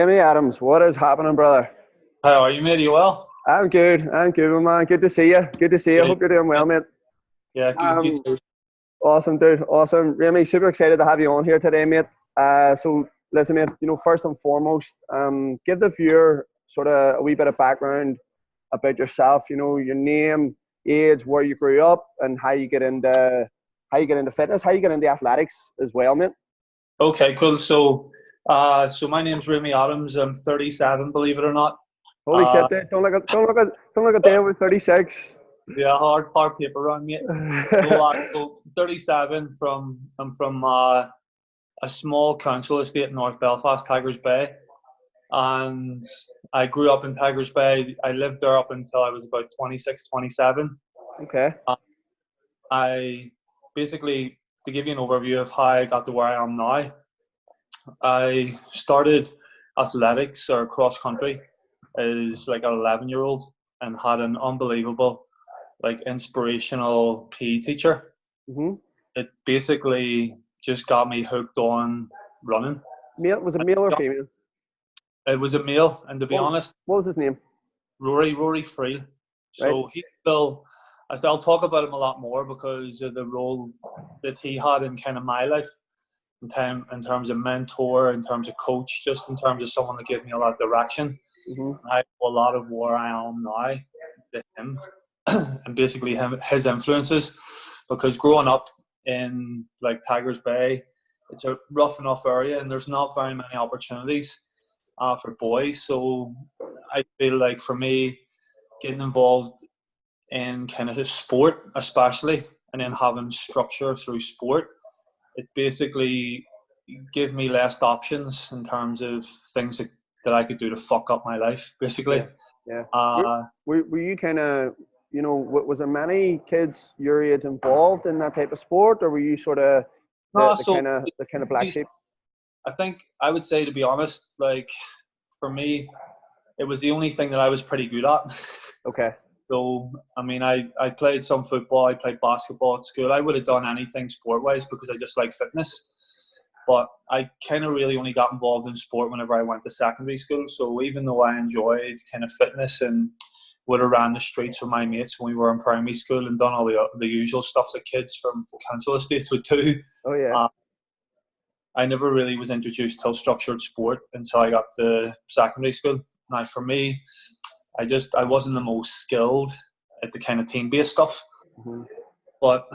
Ramey Adams, what is happening, brother? How are you, mate? Are you well? I'm good. I'm good, man. Good to see you. Good to see you. Good. Hope you're doing well, mate. Yeah, good. You Um, too. awesome, dude. Awesome. Ramey, super excited to have you on here today, mate. So listen, mate. First and foremost, give the viewer sort of a wee bit of background about yourself. Your name, age, where you grew up, and how you get into fitness, how you get into athletics as well, mate. Okay, cool. So my name's Ramey Adams. I'm 37, believe it or not. Holy Uh, shit, dude! Don't look at day over 36. yeah, hard paper run, mate. So 37 I'm from a small council estate in North Belfast, Tigers Bay, and I grew up in Tigers Bay. I lived there up until I was about 26, 27. Okay. I basically, to give you an overview of how I got to where I am now, I started athletics or cross country as like an 11-year-old and had an unbelievable, like inspirational PE teacher. Mm-hmm. It basically just got me hooked on running. Was it male or female? It was a male, and to be What, honest, what was his name? Rory Freel. Right. So he still, I'll talk about him a lot more because of the role that he had in kind of my life, in terms of mentor, in terms of coach, just in terms of someone that gave me a lot of direction. Mm-hmm. I owe a lot of where I am now to him and basically his influences, because growing up in like Tigers Bay, it's a rough enough area and there's not very many opportunities for boys. So I feel like for me, getting involved in kind of his sport especially, and then having structure through sport, it basically gave me less options in terms of things that I could do to fuck up my life, basically. Yeah. Yeah. Were, Uh, were you kind of, was there many kids your age involved in that type of sport, or were you sort of the, no, the so kind of the kind of black sheep? I think I would say, to be honest, like for me, it was the only thing that I was pretty good at. Okay. So, I mean, I played some football, I played basketball at school. I would have done anything sport-wise because I just like fitness. But I kind of really only got involved in sport whenever I went to secondary school. So even though I enjoyed kind of fitness and would have ran the streets with my mates when we were in primary school and done all the usual stuff that kids from council estates would do, Oh yeah. uh, I never really was introduced to structured sport until I got to secondary school. Now, for me, I wasn't the most skilled at the kind of team-based stuff, Mm-hmm. but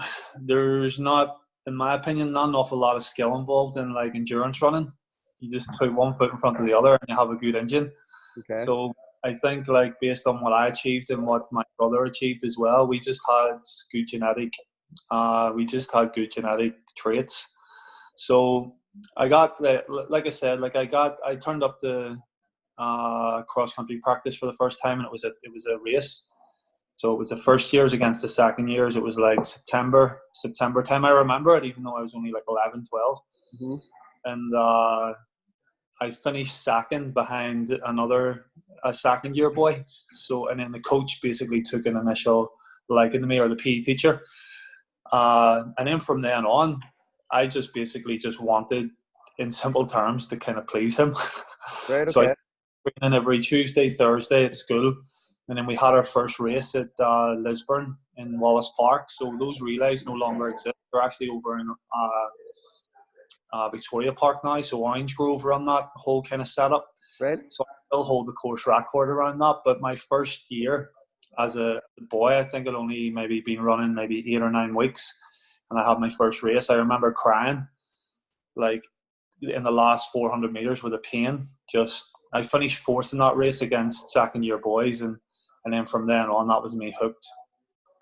there's not, in my opinion, not an awful lot of skill involved in like endurance running. You just put one foot in front of the other and you have a good engine. Okay. So I think, like, based on what I achieved and what my brother achieved as well, we just had good genetic traits. So I got, like I said, I turned up to cross country practice for the first time, and it was a race. So it was the first years against the second years. It was like September time. I remember it, even though I was only like 11, 12. Mm-hmm. And I finished second behind a second year boy. So, and then the coach basically took an initial liking to me, or the PE teacher. And then from then on, I just basically just wanted, in simple terms, to kind of please him. Right. So I Okay. training every Tuesday, Thursday at school, and then we had our first race at Lisburn in Wallace Park. So those relays no longer exist. They're actually over in Victoria Park now. So Orange Grove run that whole kind of setup. Right. So I still hold the course record around that. But my first year as a boy, I think I'd only maybe been running maybe 8 or 9 weeks, and I had my first race. I remember crying, like, in the last 400 meters with a pain. I finished fourth in that race against second year boys, and then from then on, that was me hooked.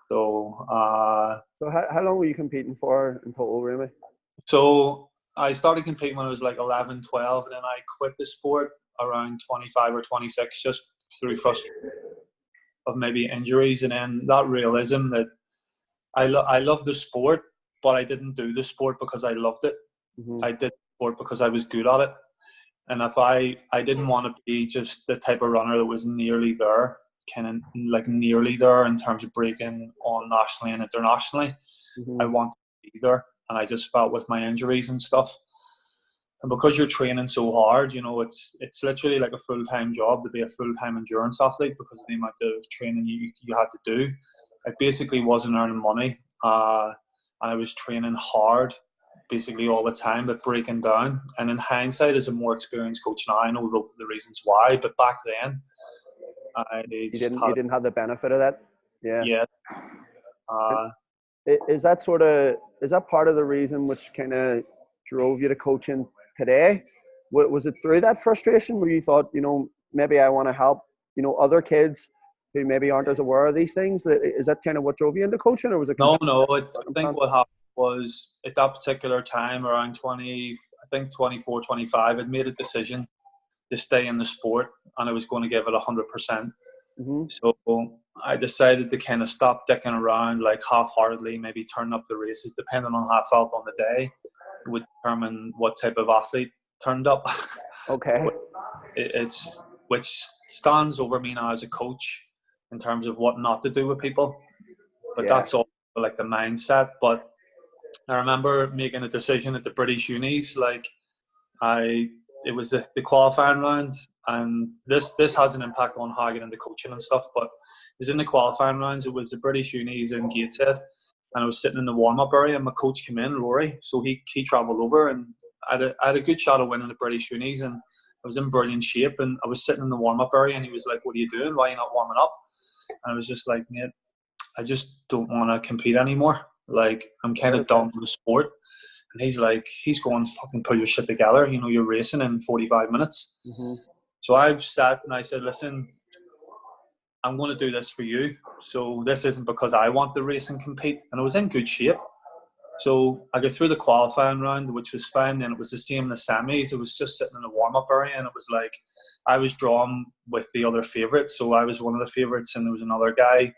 So So how long were you competing for in total, Ramey? so I started competing when I was like 11, 12, and then I quit the sport around 25 or 26, just through frustration of maybe injuries, and then that realism that I love the sport, but I didn't do the sport because I loved it. Mm-hmm. I did sport because I was good at it. And if I didn't want to be just the type of runner that was nearly there, kind of like nearly there in terms of breaking on nationally and internationally. I Mm-hmm. wanted to be there, and I just felt with my injuries and stuff, And because you're training so hard, you know, it's literally like a full-time job to be a full-time endurance athlete because of the amount of training you had to do. I basically wasn't earning money, and I was training hard basically all the time, but breaking down. And in hindsight, as a more experienced coach now, I know the reasons why, but back then, you didn't have the benefit of that. Yeah. Is that part of the reason which kind of drove you to coaching today? Was it through that frustration where you thought, you know, maybe I want to help, you know, other kids who maybe aren't as aware of these things? Is that kind of what drove you into coaching, or was it? No. I think what happened was at that particular time, around 24, 25, I'd made a decision to stay in the sport, and I was going to give it 100%. Mm-hmm. So I decided to kind of stop dicking around, like half-heartedly, maybe turn up the races, depending on how I felt on the day, would determine what type of athlete turned up. Okay. Which stands over me now as a coach in terms of what not to do with people. But that's all like the mindset. But I remember making a decision at the British unis, like it was the qualifying round, and this has an impact on how I get into coaching and stuff, but it was in the qualifying rounds. It was the British unis in Gateshead, and I was sitting in the warm-up area, and my coach came in, Rory, so he travelled over, and I had a good shot of winning the British unis, and I was in brilliant shape, and I was sitting in the warm-up area, and he was like, "What are you doing? Why are you not warming up?" And I was just like, "Mate, I just don't want to compete anymore. Like, I'm kind of done with the sport." And he's like, he's going, "Fucking pull your shit together. You know, you're racing in 45 minutes. Mm-hmm. So I sat and I said, "Listen, I'm going to do this for you. So this isn't because I want to race and compete." And I was in good shape. So I got through the qualifying round, which was fine. And it was the same in the semis. It was just sitting in the warm-up area. And it was like, I was drawn with the other favourites. So I was one of the favourites. And there was another guy,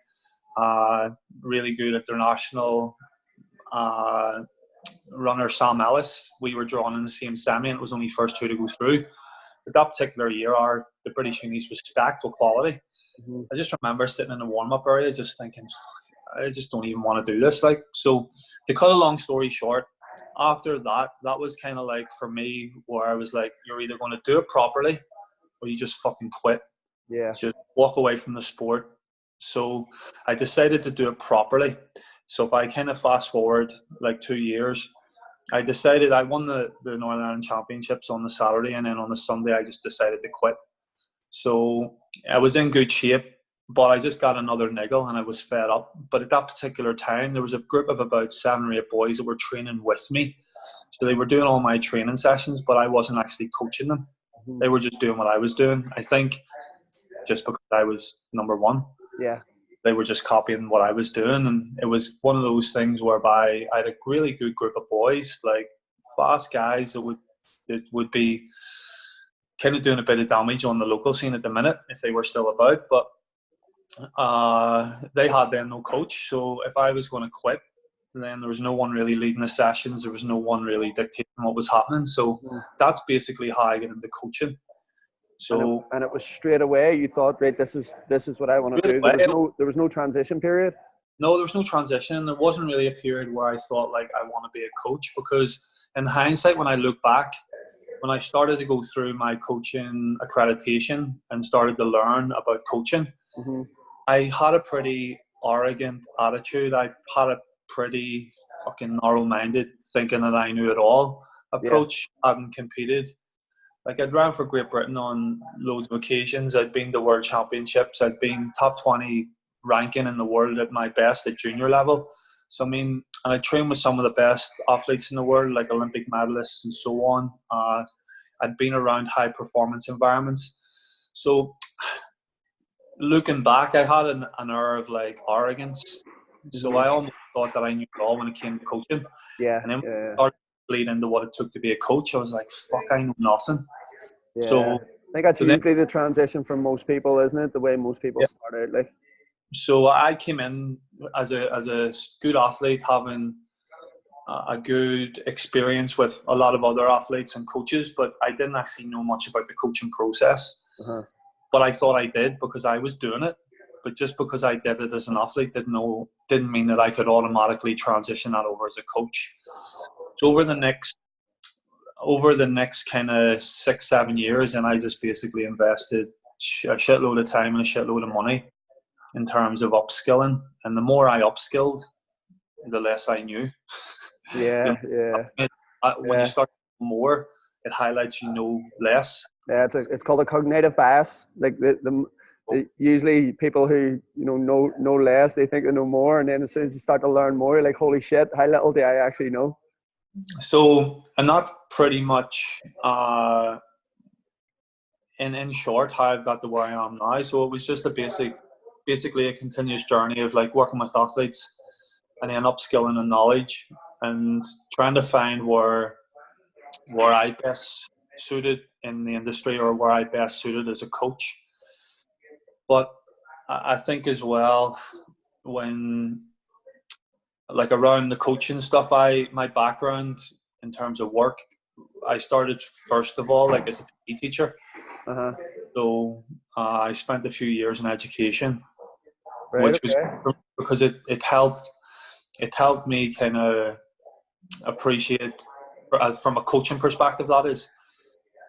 really good international runner, Sam Ellis. We were drawn in the same semi, and it was only first two to go through. But that particular year, the British unis was stacked with quality. Mm-hmm. I just remember sitting in the warm-up area just thinking, I just don't even want to do this. Like, so to cut a long story short, after that was kind of like, for me, where I was like, you're either going to do it properly or you just fucking quit. Yeah. Just walk away from the sport. So I decided to do it properly. So if I kind of fast forward like 2 years, I decided I won the Northern Ireland Championships on the Saturday, and then on the Sunday I just decided to quit. So I was in good shape, but I just got another niggle and I was fed up. But at that particular time, there was a group of about 7 or 8 boys that were training with me. So they were doing all my training sessions, but I wasn't actually coaching them. Mm-hmm. They were just doing what I was doing. I think just because I was number one. Yeah. They were just copying what I was doing, and it was one of those things whereby I had a really good group of boys, like fast guys that would be kind of doing a bit of damage on the local scene at the minute if they were still about. But they had then no coach, so if I was going to quit, then there was no one really leading the sessions. There was no one really dictating what was happening. So that's basically how I get into coaching. So and it was straight away. You thought, right, this is what I want to do. There was no transition period. No, there was no transition. There wasn't really a period where I thought like I want to be a coach, because in hindsight, when I look back, when I started to go through my coaching accreditation and started to learn about coaching, mm-hmm. I had a pretty arrogant attitude. I had a pretty fucking narrow-minded, thinking that I knew it all approach. I hadn't competed. Like, I'd ran for Great Britain on loads of occasions. I'd been to World Championships. I'd been top 20 ranking in the world at my best at junior level. So, I mean, and I trained with some of the best athletes in the world, like Olympic medalists and so on. I'd been around high performance environments. So, looking back, I had an air of like arrogance. So I almost thought that I knew it all when it came to coaching. Yeah. And then when I started to lead into what it took to be a coach, I was like, fuck, I know nothing. Yeah. So I think that's usually the transition for most people, isn't it? The way most people start out, like. So I came in as a good athlete, having a good experience with a lot of other athletes and coaches, but I didn't actually know much about the coaching process. Uh-huh. But I thought I did because I was doing it. But just because I did it as an athlete didn't mean that I could automatically transition that over as a coach. So over the next over the next kind of 6-7 years, and I just basically invested a shitload of time and a shitload of money in terms of upskilling. And the more I upskilled, the less I knew. Yeah, When you start more, it highlights you know less. Yeah, it's called a cognitive bias. Like usually people who know less, they think they know more, and then as soon as you start to learn more, you're like, holy shit, how little do I actually know? So, and that's pretty much in short how I've got to where I am now. So it was just basically a continuous journey of like working with athletes and then upskilling in knowledge and trying to find where I best suited in the industry or where I best suited as a coach. But I think as well, when like around the coaching stuff, my background in terms of work, I started first of all like as a PE teacher. So I spent a few years in education, which was because it helped me kind of appreciate from a coaching perspective, that is,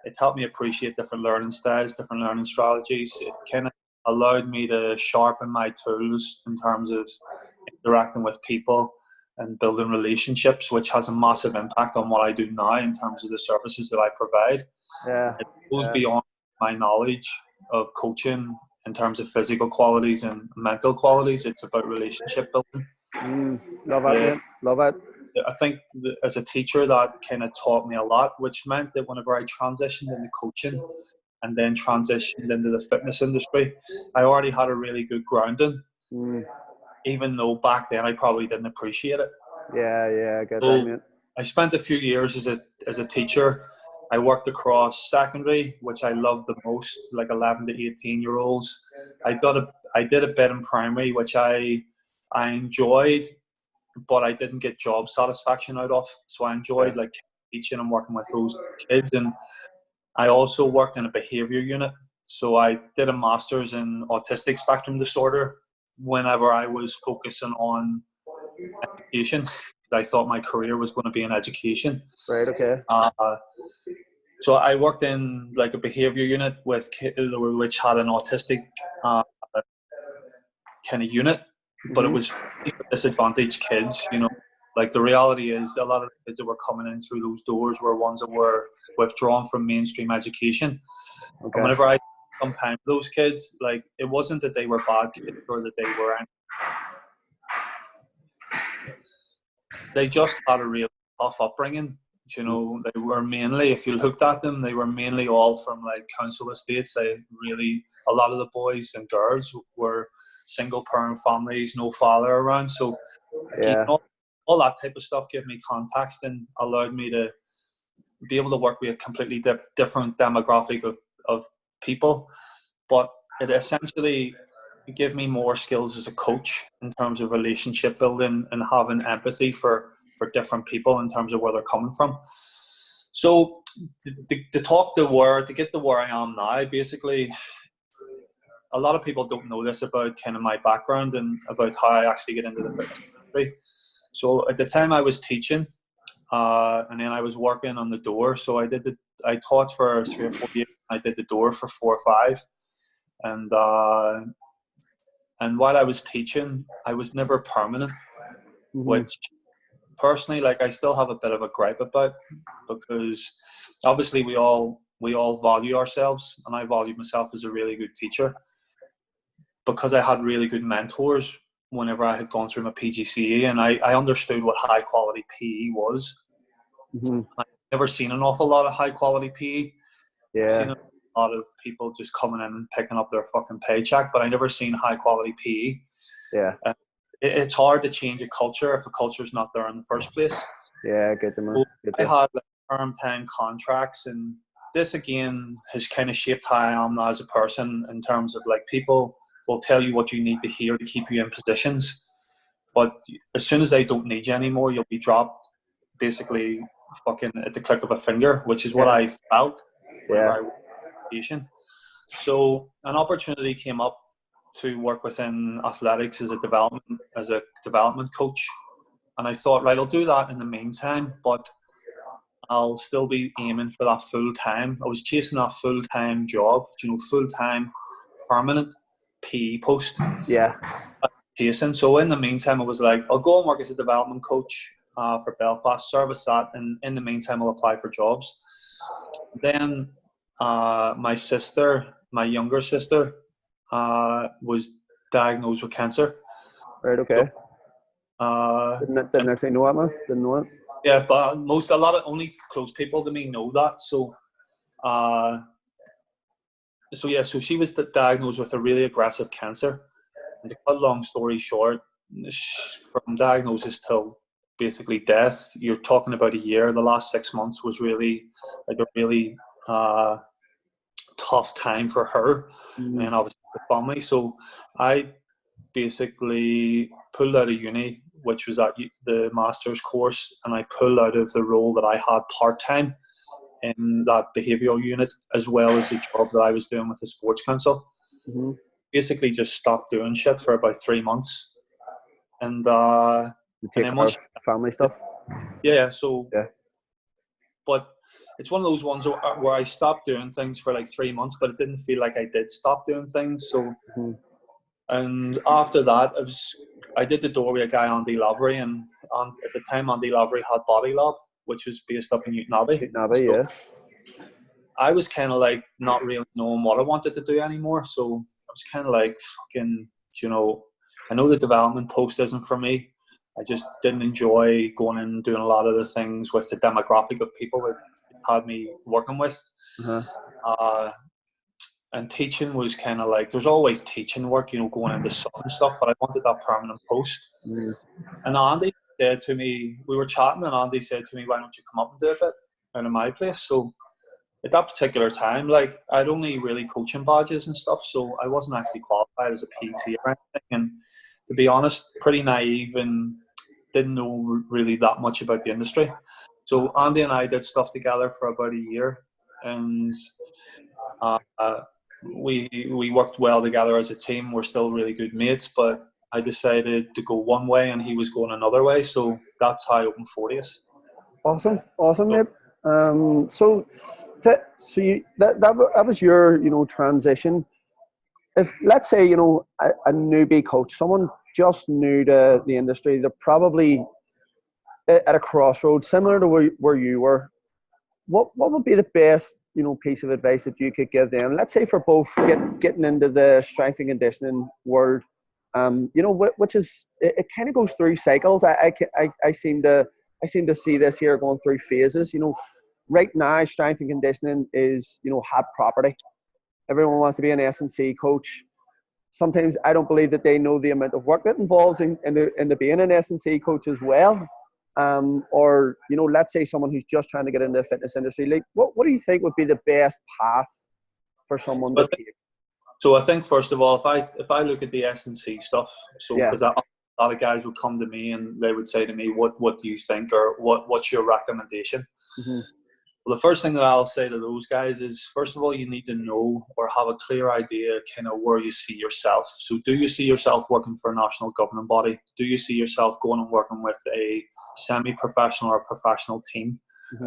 it helped me appreciate different learning styles, different learning strategies. It kind of allowed me to sharpen my tools in terms of interacting with people and building relationships, which has a massive impact on what I do now in terms of the services that I provide. It goes beyond my knowledge of coaching in terms of physical qualities and mental qualities. It's about relationship building. Love it, man. Love it. I think as a teacher that kind of taught me a lot, which meant that whenever I transitioned into coaching and then transitioned into the fitness industry, I already had a really good grounding, even though back then I probably didn't appreciate it. Yeah, I get that, man. I spent a few years as a teacher. I worked across secondary, which I loved the most, like 11 to 18-year-olds. I did a bit in primary, which I enjoyed, but I didn't get job satisfaction out of. So I enjoyed like teaching and working with those kids. And I also worked in a behavior unit. So I did a master's in autistic spectrum disorder whenever I was focusing on education. I thought my career was going to be in education. Right, okay. So I worked in like a behavior unit with kids which had an autistic kind of unit, but it was for disadvantaged kids, you know. Like the reality is a lot of the kids that were coming in through those doors were ones that were withdrawn from mainstream education. And whenever I spent time with those kids, like it wasn't that they were bad kids or that they just had a real tough upbringing. You know, they were mainly, if you looked at them, they were mainly all from like council estates. A lot of the boys and girls were single parent families, no father around. So again, all that type of stuff gave me context and allowed me to be able to work with a completely different demographic of people. But it essentially gave me more skills as a coach in terms of relationship building and having empathy for different people in terms of where they're coming from. So to get to where I am now, basically, a lot of people don't know this about kind of my background and about how I actually get into the fitness industry. So at the time I was teaching, and then I was working on the door. So I taught for 3 or 4 years. I did the door for 4 or 5, and while I was teaching, I was never permanent, which personally, like, I still have a bit of a gripe about, because obviously we all value ourselves, and I value myself as a really good teacher because I had really good mentors whenever I had gone through my PGCE, and I understood what high quality PE was. I've never seen an awful lot of high quality PE. I've seen a lot of people just coming in and picking up their fucking paycheck, but I never seen high quality PE. It's hard to change a culture if a culture is not there in the first place. I get them. I had like term time contracts, and this again has kind of shaped how I am now as a person in terms of like people will tell you what you need to hear to keep you in positions, but as soon as they don't need you anymore, you'll be dropped basically fucking at the click of a finger, which is what I felt whenever I was in education. So an opportunity came up to work within athletics as a development coach, and I thought, right, I'll do that in the meantime, but I'll still be aiming for that full time. I was chasing that full time job, full time permanent PE post. Yeah. Chasing. So in the meantime, I was like, I'll go and work as a development coach for Belfast, service that, and in the meantime, I'll apply for jobs. Then my younger sister, was diagnosed with cancer. Right. Okay. So, didn't actually know it, man. Didn't know it. Yeah, but only close people to me know that. So, so she was diagnosed with a really aggressive cancer. And to cut a long story short, from diagnosis till basically death, you're talking about a year. The last 6 months was really like a really tough time for her, and obviously the family. So I basically pulled out of uni, which was at the master's course, and I pulled out of the role that I had part-time in that behavioural unit, as well as the job that I was doing with the sports council. Basically just stopped doing shit for about 3 months, and you take care of family stuff. Yeah, so yeah. But it's one of those ones where I stopped doing things for like 3 months, but it didn't feel like I did stop doing things. So and after that, I did the door with a guy, Andy Lavery, and at the time Andy Lavery had Body Lab, which was based up in Newton Abbey. Yeah. I was kind of like not really knowing what I wanted to do anymore, so I was kind of like, fucking, I know the development post isn't for me. I just didn't enjoy going in and doing a lot of the things with the demographic of people that had me working with. And teaching was kind of like, there's always teaching work, going into some stuff, but I wanted that permanent post. And Andy said to me, we were chatting, and Andy said to me, why don't you come up and do a bit out of my place? So at that particular time, like, I'd only really coaching badges and stuff, so I wasn't actually qualified as a PT or anything. And to be honest, pretty naive and didn't know really that much about the industry. So Andy and I did stuff together for about a year, and we worked well together as a team. We're still really good mates, but I decided to go one way and he was going another way, so that's how I opened Fortius. Awesome, mate. So that was your transition. If, let's say, a newbie coach, someone just new to the industry, they're probably at a crossroads similar to where you were. What would be the best piece of advice that you could give them? Let's say for both getting into the strength and conditioning world, which is it kind of goes through cycles. I seem to see this here going through phases. Right now, strength and conditioning is hot property. Everyone wants to be an S&C coach. Sometimes I don't believe that they know the amount of work that involves in being an S&C coach as well. Or let's say someone who's just trying to get into the fitness industry. Like, what do you think would be the best path for someone to take? So I think, first of all, if I look at the S&C stuff, because a lot of guys would come to me and they would say to me, what do you think, or what's your recommendation? Well, the first thing that I'll say to those guys is, first of all, you need to know or have a clear idea kind of where you see yourself. So do you see yourself working for a national governing body? Do you see yourself going and working with a semi-professional or professional team?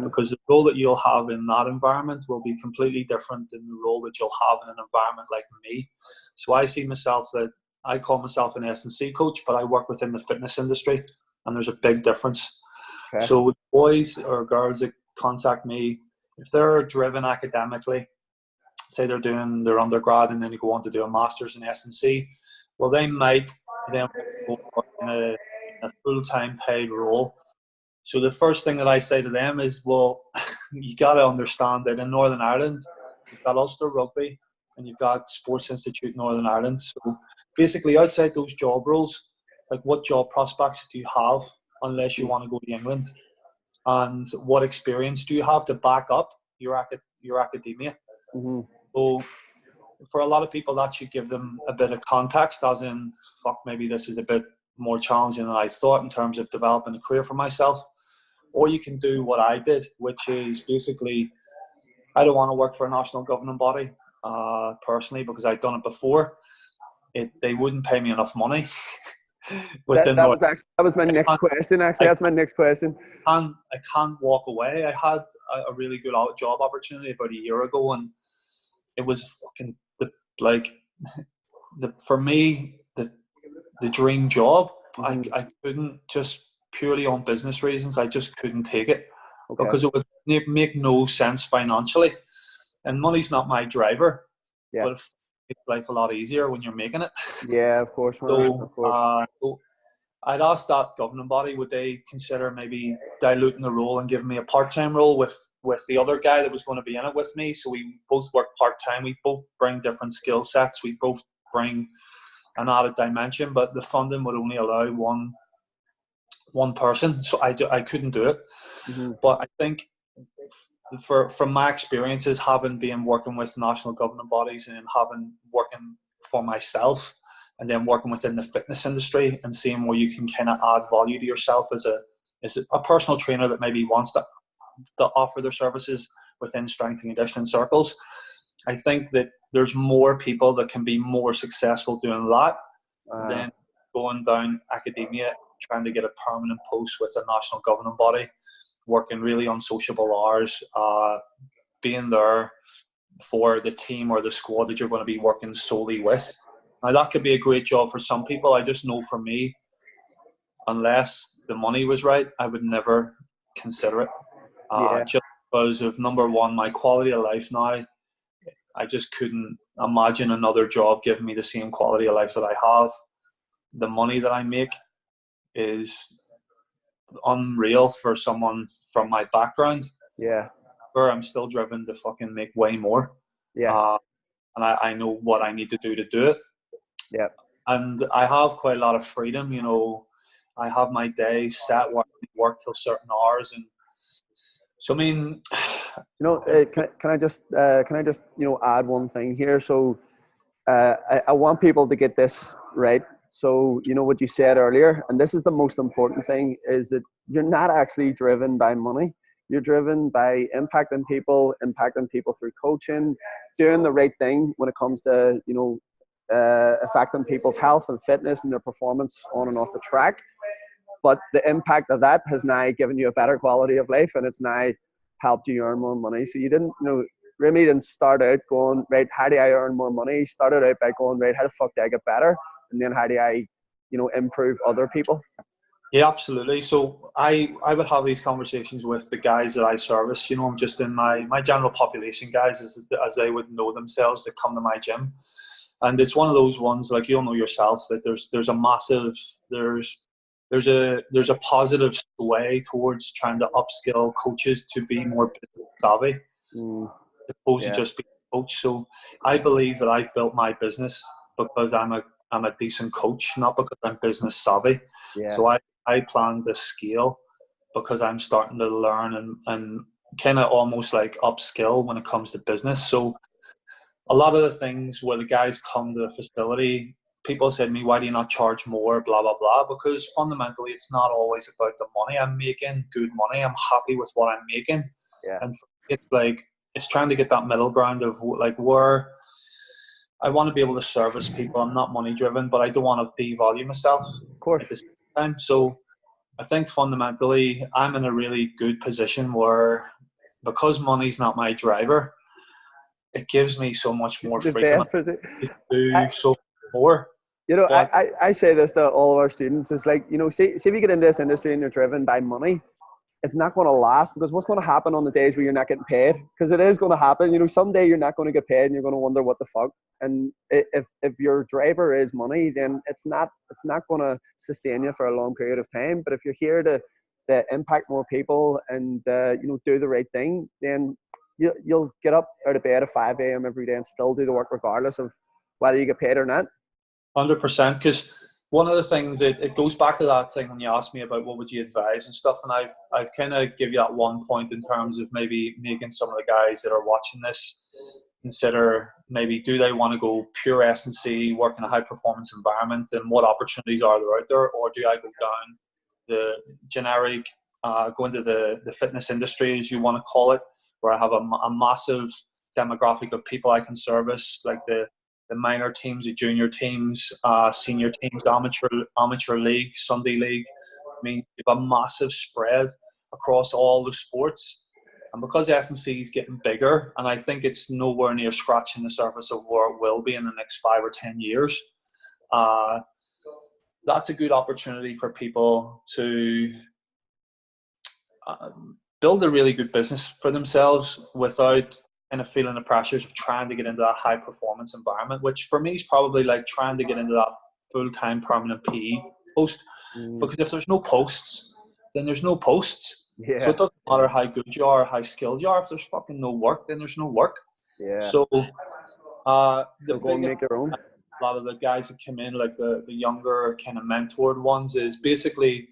Because the role that you'll have in that environment will be completely different than the role that you'll have in an environment like me. So I see myself that I call myself an S&C coach, but I work within the fitness industry, and there's a big difference. Okay. So boys or girls that contact me, if they're driven academically, say they're doing their undergrad and then they go on to do a master's in S&C, well, they might then go in a full-time paid role. So the first thing that I say to them is, well, you got to understand that in Northern Ireland, you've got Ulster Rugby and you've got Sports Institute Northern Ireland. So basically, outside those job roles, like, what job prospects do you have unless you want to go to England? And what experience do you have to back up your academia? So for a lot of people, that should give them a bit of context, as in, maybe this is a bit more challenging than I thought in terms of developing a career for myself. Or you can do what I did, which is basically, I don't want to work for a national governing body personally, because I'd done it before. They wouldn't pay me enough money. within That North. was actually, that was my next question. Actually, I that's my next question. I can't walk away. I had a really good job opportunity about a year ago, and it was fucking like for me the dream job. Mm-hmm. I couldn't, just purely on business reasons. I just couldn't take it Okay. because it would make no sense financially, and money's not my driver. Yeah. But it makes life a lot easier when you're making it. Yeah, of course, man. So, Of course. so I'd asked that governing body, would they consider maybe diluting the role and giving me a part-time role with the other guy that was going to be in it with me. So we both work part-time. We both bring different skill sets. We both bring an added dimension, but the funding would only allow one person. So I couldn't do it. Mm-hmm. But I think from my experiences, been working with national governing bodies and working for myself, and then working within the fitness industry and seeing where you can kind of add value to yourself as a personal trainer that maybe wants to offer their services within strength and conditioning circles. I think that there's more people that can be more successful doing that than going down academia, trying to get a permanent post with a national governing body, working really unsociable hours, being there for the team or the squad that you're going to be working solely with. Now, that could be a great job for some people. I just know for me, unless the money was right, I would never consider it. Just because of, number one, my quality of life now. I just couldn't imagine another job giving me the same quality of life that I have. The money that I make is unreal for someone from my background. Yeah. Where I'm still driven to fucking make way more. Yeah. And I know what I need to do it. Yeah. And I have quite a lot of freedom, you know. I have my days set where I work till certain hours, and so I mean, you know, can I just add one thing here? So I want people to get this right. So you know what you said earlier, and this is the most important thing, is that you're not actually driven by money. You're driven by impacting people through coaching, doing the right thing when it comes to affecting people's health and fitness and their performance on and off the track. But the impact of that has now given you a better quality of life, and it's now helped you earn more money. So you didn't, Ramey didn't start out going, right, how do I earn more money? He started out by going, right, how the fuck do I get better? And then how do I, improve other people? Yeah, absolutely. So I would have these conversations with the guys that I service. You know, I'm just in my general population guys, as they would know themselves, that come to my gym. And it's one of those ones, like you'll know yourself, that there's a massive, there's a positive sway towards trying to upskill coaches to be more business savvy, as opposed to just being a coach. So I believe that I've built my business because I'm a decent coach, not because I'm business savvy. Yeah. So I plan to scale because I'm starting to learn and kind of almost like upskill when it comes to business. So a lot of the things where the guys come to the facility, people said to me, why do you not charge more, blah, blah, blah? Because fundamentally, it's not always about the money I'm making, good money. I'm happy with what I'm making. Yeah. And it's trying to get that middle ground of like where I want to be able to service people. I'm not money driven, but I don't want to devalue myself at the same time. So I think fundamentally, I'm in a really good position where, because money's not my driver, it gives me so much more freedom to do so more. I say this to all of our students. It's like, see if you get into this industry and you're driven by money, it's not going to last, because what's going to happen on the days where you're not getting paid? Because it is going to happen. Someday you're not going to get paid and you're going to wonder what the fuck. And if your driver is money, then it's not going to sustain you for a long period of time. But if you're here to impact more people and do the right thing, then you'll get up out of bed at 5 a.m. every day and still do the work regardless of whether you get paid or not. 100%. Because one of the things, it goes back to that thing when you asked me about what would you advise and stuff, and I've kind of give you that one point in terms of maybe making some of the guys that are watching this consider, maybe do they want to go pure S&C, work in a high performance environment, and what opportunities are there out there, or do I go down the generic, go into the fitness industry, as you want to call it, where I have a massive demographic of people I can service, like the the minor teams, the junior teams, senior teams, amateur league, Sunday league. I mean, you have a massive spread across all the sports. And because S&C is getting bigger, and I think it's nowhere near scratching the surface of where it will be in the next 5 or 10 years, that's a good opportunity for people to build a really good business for themselves without kind of feeling the pressures of trying to get into that high performance environment, which for me is probably like trying to get into that full-time permanent PE post. Because if there's no posts, then there's no posts. Yeah. So it doesn't matter how good you are, how skilled you are. If there's fucking no work, then there's no work. Yeah. So So go and make your own. A lot of the guys that come in, like the younger kind of mentored ones, is basically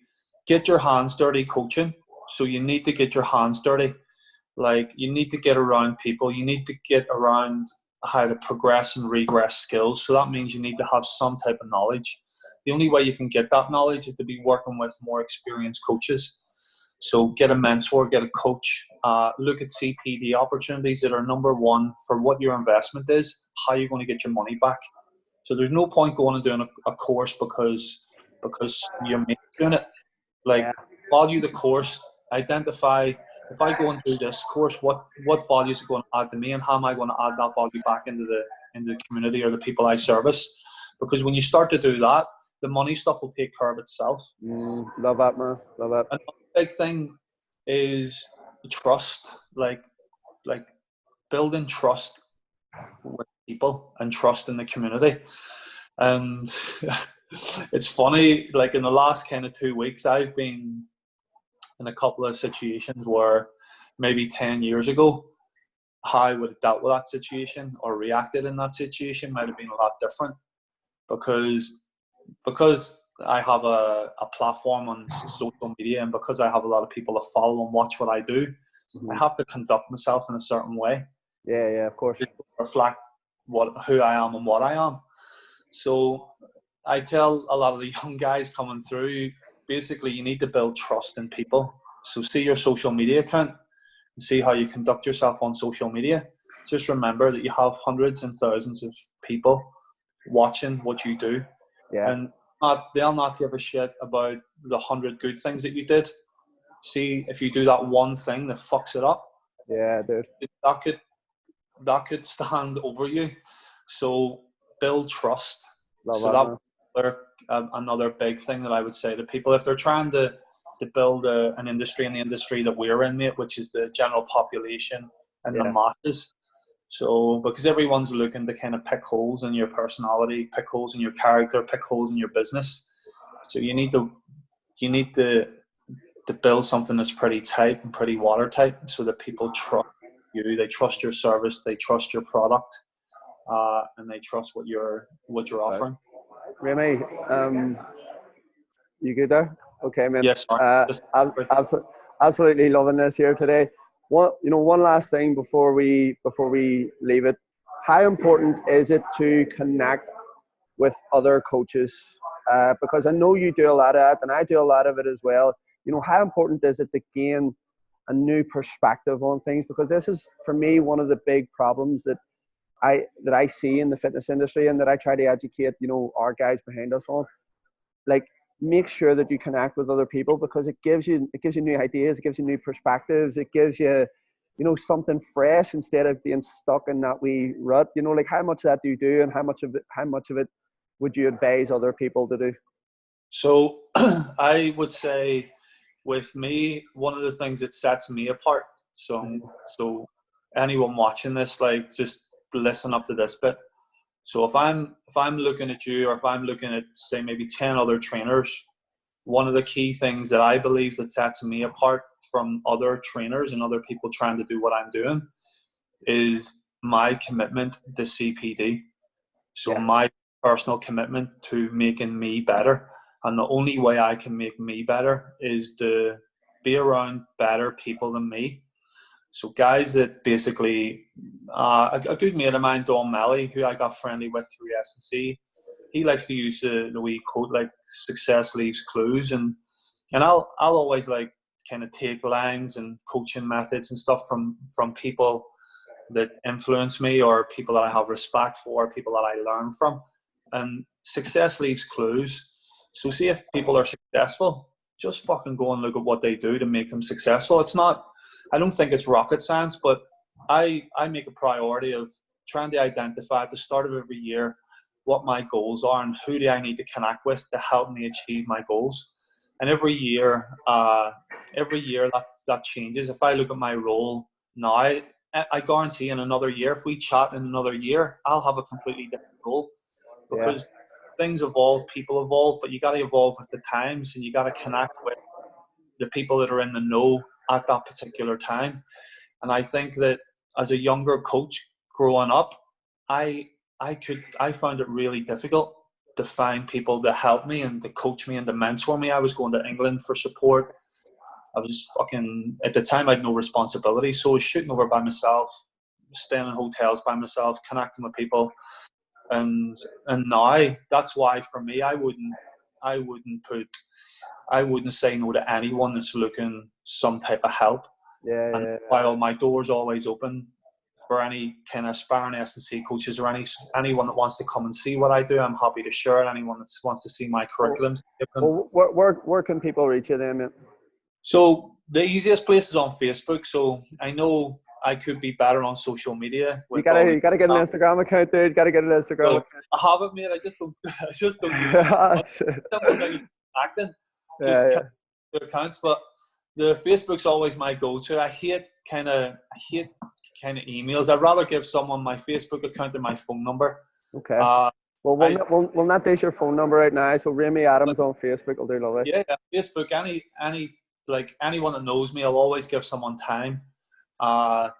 get your hands dirty coaching. So you need to get your hands dirty. Like, you need to get around people. You need to get around how to progress and regress skills. So that means you need to have some type of knowledge. The only way you can get that knowledge is to be working with more experienced coaches. So get a mentor, get a coach, look at CPD opportunities that are number one for what your investment is, how you're going to get your money back. So there's no point going and doing a course because you're doing it. Like, value the course, identify, if I go and do this course, what value is it going to add to me, and how am I going to add that value back into the community or the people I service? Because when you start to do that, the money stuff will take care of itself. Love that, man. Love that. Another big thing is trust, like building trust with people and trust in the community. And it's funny, like in the last kind of 2 weeks, I've been in a couple of situations where maybe 10 years ago, how I would have dealt with that situation or reacted in that situation might have been a lot different, because I have a platform on social media, and because I have a lot of people to follow and watch what I do, I have to conduct myself in a certain way. Yeah, of course. To reflect who I am and what I am. So I tell a lot of the young guys coming through, basically you need to build trust in people. So see your social media account and see how you conduct yourself on social media. Just remember that you have hundreds and thousands of people watching what you do. Yeah. And they'll not give a shit about the 100 good things that you did. See, if you do that one thing that fucks it up, yeah, dude, that could stand over you. So build trust. Love So that's another big thing that I would say to people if they're trying to build an industry in the industry that we're in, mate, which is the general population and the masses. So because everyone's looking to kind of pick holes in your personality, pick holes in your character, pick holes in your business. So you need to build something that's pretty tight and pretty watertight, so that people trust you, they trust your service, they trust your product, and they trust what you're offering. Ramey, you good there? Okay, man. Yes. Absolutely loving this here today. One last thing before we leave it. How important is it to connect with other coaches? Because I know you do a lot of it, and I do a lot of it as well. How important is it to gain a new perspective on things? Because this is, for me, one of the big problems that I see in the fitness industry, and that I try to educate, our guys behind us on. Like, make sure that you connect with other people, because it gives you new ideas, it gives you new perspectives, it gives you, something fresh instead of being stuck in that wee rut. Like, how much of that do you do, and how much of it would you advise other people to do? So I would say, with me, one of the things that sets me apart. So anyone watching this, like, just listen up to this bit. So if I'm looking at you, or if I'm looking at, say, maybe 10 other trainers, one of the key things that I believe that sets me apart from other trainers and other people trying to do what I'm doing is my commitment to CPD. So my personal commitment to making me better. And the only way I can make me better is to be around better people than me. So guys that basically, a good mate of mine, Don Melly, who I got friendly with through S&C, he likes to use the wee quote, like, success leaves clues. And I'll always, like, kind of take lines and coaching methods and stuff from people that influence me, or people that I have respect for, people that I learn from. And success leaves clues. So see if people are successful, just fucking go and look at what they do to make them successful. It's not, I don't think it's rocket science, but I make a priority of trying to identify at the start of every year what my goals are and who do I need to connect with to help me achieve my goals. And every year that changes. If I look at my role now, I guarantee in another year, if we chat in another year, I'll have a completely different role, because things evolve, people evolve, but you got to evolve with the times, and you got to connect with the people that are in the know at that particular time. And I think that as a younger coach growing up, I found it really difficult to find people to help me and to coach me and to mentor me. I was going to England for support. I was fucking, at the time I had no responsibility, so I was shooting over by myself, staying in hotels by myself, connecting with people. And now that's why for me I wouldn't say no to anyone that's looking some type of help. While my door's always open for any kind of aspiring S&C coaches or anyone that wants to come and see what I do, I'm happy to share it. Anyone that wants to see my curriculums. Well, where can people reach you then, mate? So the easiest place is on Facebook. So I know I could be better on social media. You gotta get an Instagram account, dude. Gotta get an Instagram account. I have it, mate. I just don't use it. Acting, accounts, but the Facebook's always my go-to. I hate kind of emails. I'd rather give someone my Facebook account than my phone number. Okay. We'll not dish your phone number right now. So Ramey Adams on Facebook will do lovely. Yeah, Facebook. Anyone that knows me, I'll always give someone time. And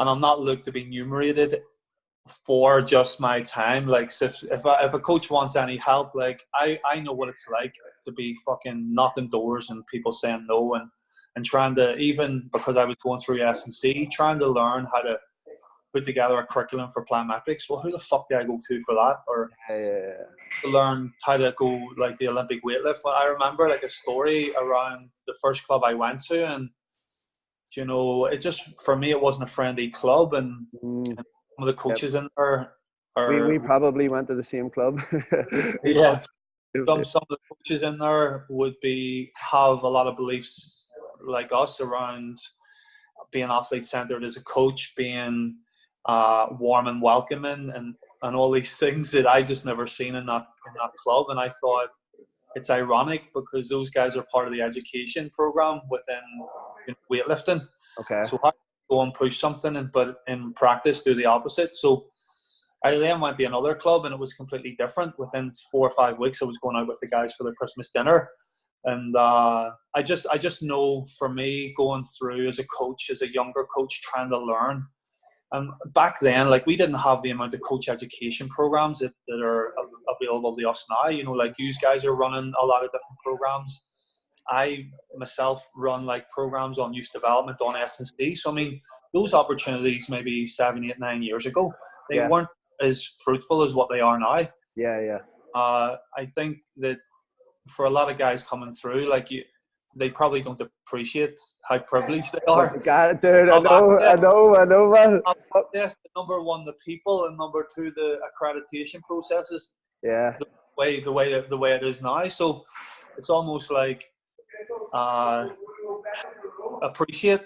I'll not look to be numerated for just my time. Like if a coach wants any help, like I know what it's like to be fucking knocking doors and people saying no, and trying to, even because I was going through S&C, trying to learn how to put together a curriculum for plyometrics. Well, who the fuck do I go to for that? Or to learn how to go like the Olympic weightlift. I remember like a story around the first club I went to, and you know, it just, for me, it wasn't a friendly club, and some of the coaches in there we probably went to the same club. Yeah. Some of the coaches in there would have a lot of beliefs like us around being athlete centered as a coach, being warm and welcoming, and all these things that I just never seen in that club. And I thought it's ironic because those guys are part of the education program within weightlifting. Okay. So I go and push something, but in practice do the opposite. So I then went to another club, and it was completely different. Within 4 or 5 weeks, I was going out with the guys for their Christmas dinner. And I just know, for me, going through as a coach, as a younger coach, trying to learn. And back then, like, we didn't have the amount of coach education programs that are available to us now. You know, like, you guys are running a lot of different programs. I myself run like programs on youth development on S&C. So I mean, those opportunities maybe 7, 8, 9 years ago, they weren't as fruitful as what they are now. I think that for a lot of guys coming through, like, they probably don't appreciate how privileged they are. God, dude, I know, man. Yes, number one, the people, and number two, the accreditation processes. Yeah. The way it is now. So it's almost like appreciate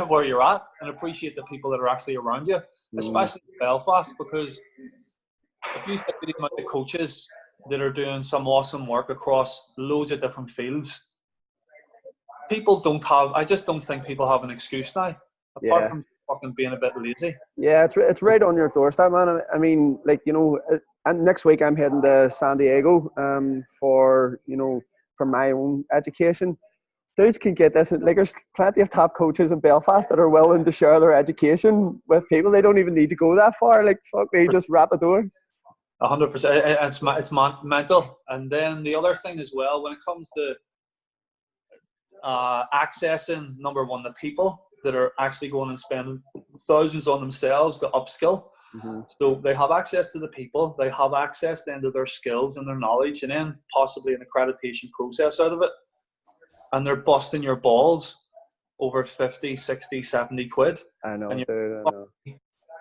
where you're at, and appreciate the people that are actually around you, especially in Belfast, because if you think of the amount of coaches that are doing some awesome work across loads of different fields, I just don't think people have an excuse now, apart from fucking being a bit lazy. Yeah, it's right on your doorstep, man. I mean, like, you know, and next week I'm heading to San Diego for my own education. Dudes can get this. Like, there's plenty of top coaches in Belfast that are willing to share their education with people. They don't even need to go that far. Like, fuck, they just wrap a door. 100%. It's mental. And then the other thing as well, when it comes to accessing, number one, the people that are actually going and spending thousands on themselves to upskill. So they have access to the people, they have access then to their skills and their knowledge, and then possibly an accreditation process out of it. And they're busting your balls over 50, 60, 70 quid. I know, and dude, I know.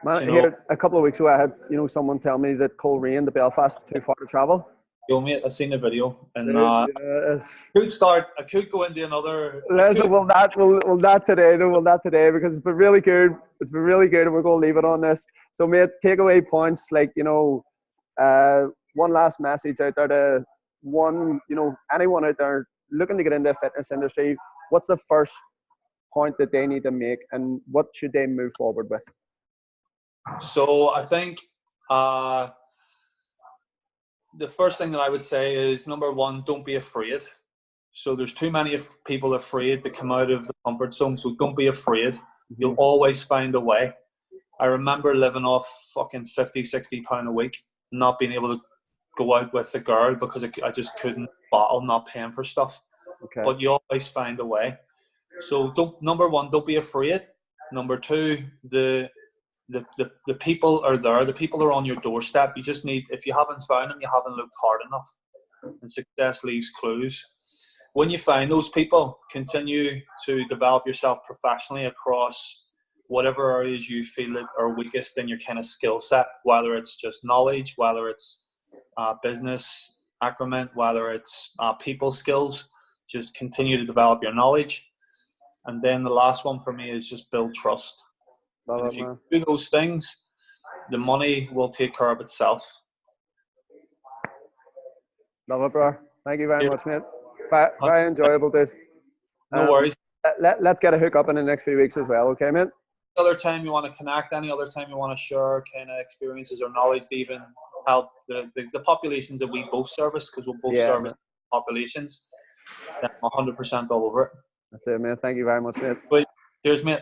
Man, You know, here a couple of weeks ago, I had someone tell me that Coleraine to Belfast is too far to travel. yo, mate, I seen the video, and Yes. I could go into another. Listen, we'll not today, no, we'll not today, because it's been really good. It's been really good, and we're going to leave it on this. So, mate, takeaway points, like, one last message out there to anyone out there looking to get into the fitness industry. What's the first point that they need to make, and what should they move forward with? So I think the first thing that I would say is, number one, don't be afraid. So there's too many people afraid to come out of the comfort zone. So don't be afraid. You'll always find a way. I remember living off fucking 50, 60 pound a week, not being able to go out with a girl because I just couldn't bottle not paying for stuff. Okay. But you always find a way. So number one, don't be afraid. Number two, the people are there. The people are on your doorstep. You just need, if you haven't found them, you haven't looked hard enough. And success leaves clues. When you find those people, continue to develop yourself professionally across whatever areas you feel are weakest in your kind of skill set, whether it's just knowledge, whether it's business acumen, whether it's people skills. Just continue to develop your knowledge. And then the last one for me is just build trust. And if you do those things, the money will take care of itself. Love it, bro. Thank you very much, mate. Very enjoyable, dude. No worries. Let's get a hook up in the next few weeks as well, okay, mate? Any other time you want to connect, any other time you want to share kind of experiences or knowledge to even help the populations that we both service, because we'll both service populations, I'm 100% all over it. That's it, mate. Thank you very much, mate. Cheers, mate.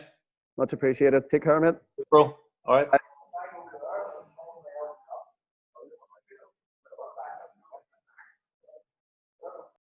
Much appreciated. Take care, mate. Bro. All right.